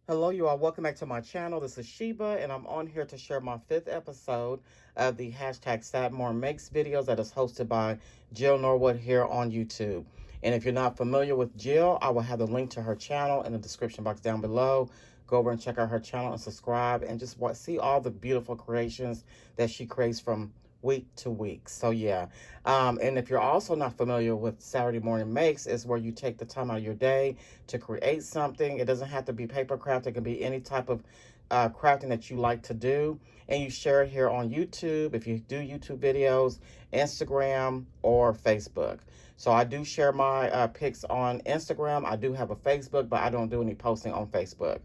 Hello, you all. Welcome back to my channel. This is Sheba, and I'm on here to share my 5th episode of the hashtag Sadmore Makes videos that is hosted by Jill Norwood here on YouTube. And if you're not familiar with Jill, I will have the link to her channel in the description box down below. Go over and check out her channel and subscribe and just see all the beautiful creations that she creates from week to week. So yeah. And if you're also not familiar with Saturday Morning Makes, is where you take the time out of your day to create something. It doesn't have to be paper craft. It can be any type of crafting that you like to do. And you share it here on YouTube, if you do YouTube videos, Instagram, or Facebook. So I do share my pics on Instagram. I do have a Facebook, but I don't do any posting on Facebook.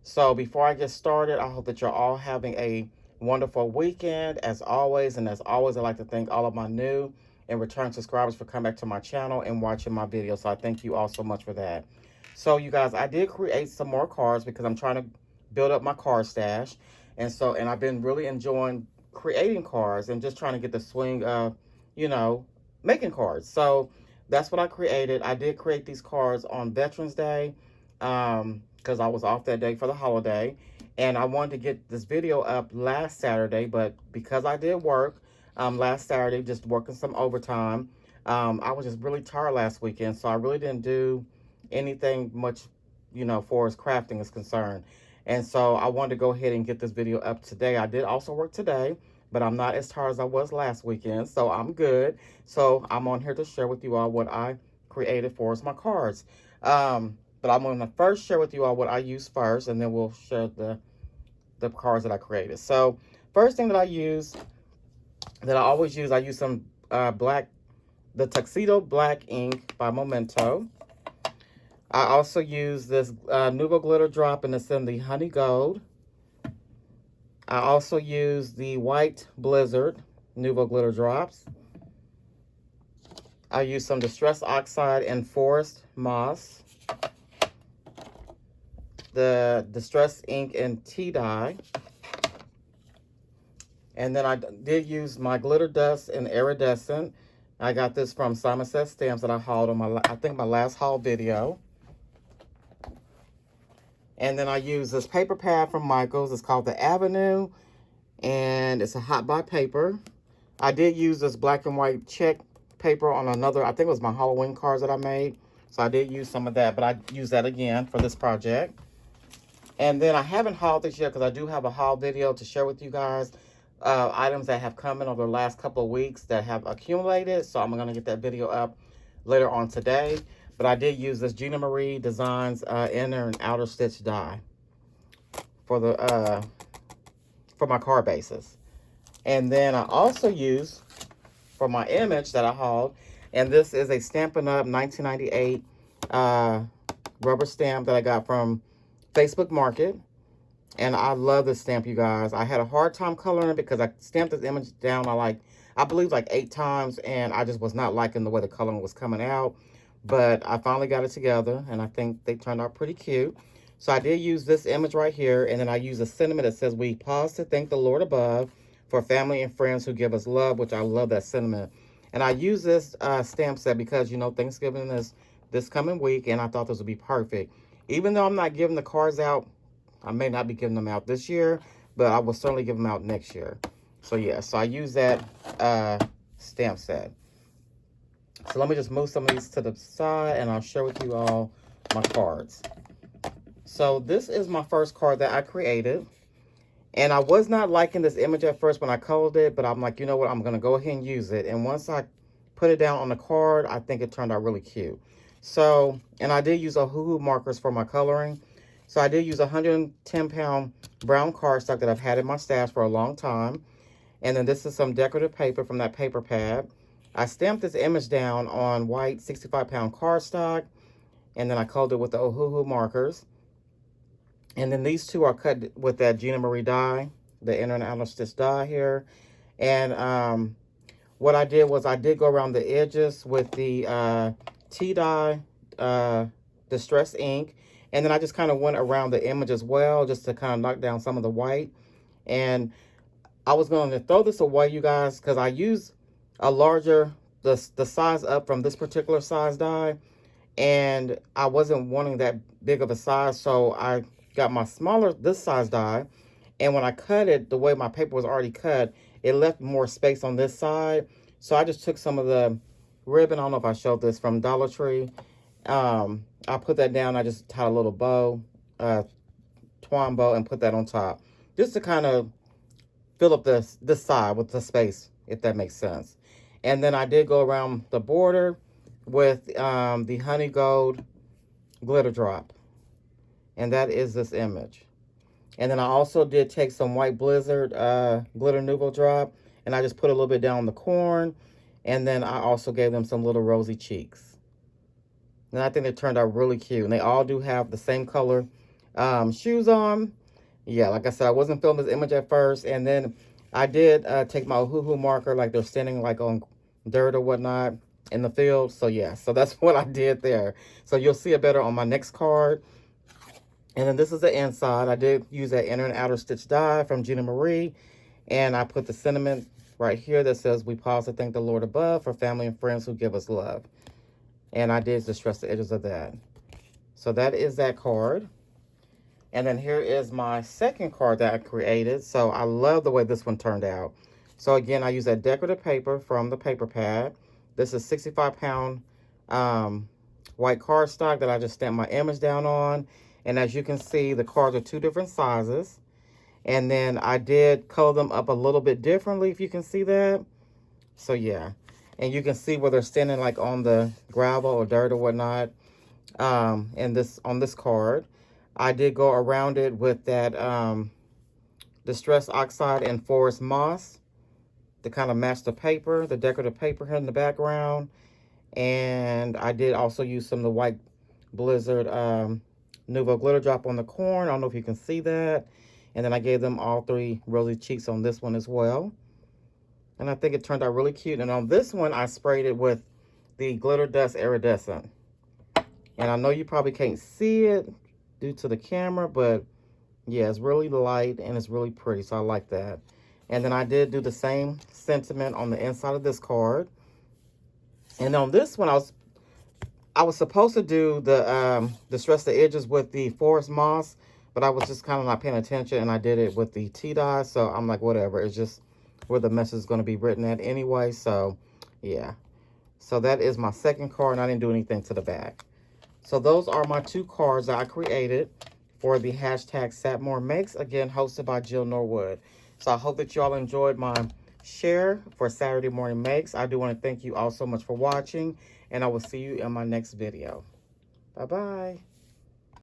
So before I get started, I hope that you're all having a wonderful weekend as always. And as always, I'd like to thank all of my new and return subscribers for coming back to my channel and watching my videos. So I thank you all so much for that. So you guys, I did create some more cards because I'm trying to build up my card stash. And I've been really enjoying creating cards and just trying to get the swing of, making cards. So that's what I created. I did create these cards on Veterans Day because I was off that day for the holiday. And I wanted to get this video up last Saturday, but because I did work last Saturday, just working some overtime, I was just really tired last weekend. So I really didn't do anything much, for as crafting is concerned. And so I wanted to go ahead and get this video up today. I did also work today, but I'm not as tired as I was last weekend, so I'm good. So I'm on here to share with you all what I created for as my cards. But I'm going to first share with you all what I use first, and then we'll share the cards that I created. So first thing that I always use, I use some the Tuxedo Black ink by Memento. I also use this Nouveau glitter drop, and it's in the Honey Gold. I also use the White Blizzard Nouveau glitter drops. I use some Distress Oxide and Forest Moss. The Distress Ink and Tea Dye. And then I did use my Glitter Dust and Iridescent. I got this from Simon Says Stamps that I hauled on my last haul video. And then I use this paper pad from Michaels. It's called the Avenue, and it's a hot buy paper. I did use this black and white check paper on another, I think it was my Halloween cards that I made. So I did use some of that, but I used that again for this project. And then I haven't hauled this yet because I do have a haul video to share with you guys. Items that have come in over the last couple of weeks that have accumulated. So I'm going to get that video up later on today. But I did use this Gina Marie Designs inner and outer stitch die for my card bases. And then I also use for my image that I hauled, and this is a Stampin' Up! 1998 rubber stamp that I got from Facebook Market. And I love this stamp, you guys. I had a hard time coloring it because I stamped this image down I believe like 8 times, and I just was not liking the way the coloring was coming out. But I finally got it together, and I think they turned out pretty cute. So I did use this image right here, and then I use a sentiment that says, "We pause to thank the Lord above for family and friends who give us love," which I love that sentiment. And I use this stamp set because, Thanksgiving is this coming week, and I thought this would be perfect. Even though I'm not giving the cards out, I may not be giving them out this year, but I will certainly give them out next year. So yeah, so I use that stamp set. So let me just move some of these to the side, and I'll share with you all my cards. So this is my first card that I created. And I was not liking this image at first when I colored it, but I'm like, you know what, I'm going to go ahead and use it. And once I put it down on the card, I think it turned out really cute. So, and I did use Ohuhu markers for my coloring. So I did use a 110-pound brown cardstock that I've had in my stash for a long time. And then this is some decorative paper from that paper pad. I stamped this image down on white 65-pound cardstock, and then I colored it with the Ohuhu markers. And then these two are cut with that Gina Marie die, the inner and outer stitch die here. And what I did was I did go around the edges with the tea dye Distress ink. And then I just kind of went around the image as well, just to kind of knock down some of the white. And I was going to throw this away, you guys, because I used a larger, the size up from this particular size die. And I wasn't wanting that big of a size, so I got my smaller, this size die. And when I cut it, the way my paper was already cut, it left more space on this side. So I just took some of the ribbon, I don't know if I showed this, from Dollar Tree. I put that down. I just tied a little bow, twine bow, and put that on top. Just to kind of fill up this side with the space, if that makes sense. And then I did go around the border with the honey gold glitter drop. And that is this image. And then I also did take some white blizzard glitter nouveau drop, and I just put a little bit down the corn. And then I also gave them some little rosy cheeks. And I think they turned out really cute. And they all do have the same color shoes on. Yeah, like I said, I wasn't filming this image at first. And then I did take my hoo-hoo marker, like they're standing like on dirt or whatnot in the field. So yeah, so that's what I did there. So you'll see it better on my next card. And then this is the inside. I did use that inner and outer stitch die from Gina Marie. And I put the sentiment right here that says, we pause to thank the Lord above for family and friends who give us love. And I did distress the edges of that. So that is that card. And then here is my second card that I created. So I love the way this one turned out. So again, I use that decorative paper from the paper pad. This is 65-pound white cardstock that I just stamped my image down on. And as you can see, the cards are 2 different sizes. And then I did color them up a little bit differently, if you can see that. So yeah. And you can see where they're standing like on the gravel or dirt or whatnot. On this card. I did go around it with that Distress Oxide and Forest Moss to kind of match the paper, the decorative paper here in the background. And I did also use some of the white blizzard Nouveau glitter drop on the corn. I don't know if you can see that. And then I gave them all 3 rosy cheeks on this one as well. And I think it turned out really cute. And on this one, I sprayed it with the Glitter Dust Iridescent. And I know you probably can't see it due to the camera, but yeah, it's really light and it's really pretty. So I like that. And then I did do the same sentiment on the inside of this card. And on this one, I was supposed to do the distress the edges with the Forest Moss, but I was just kind of not paying attention, and I did it with the tea dye. So I'm like, whatever. It's just where the message is going to be written at anyway. So yeah. So that is my second card, and I didn't do anything to the back. So those are my 2 cards that I created for the hashtag Sapmore Makes, again, hosted by Jill Norwood. So I hope that you all enjoyed my share for Saturday Morning Makes. I do want to thank you all so much for watching, and I will see you in my next video. Bye-bye.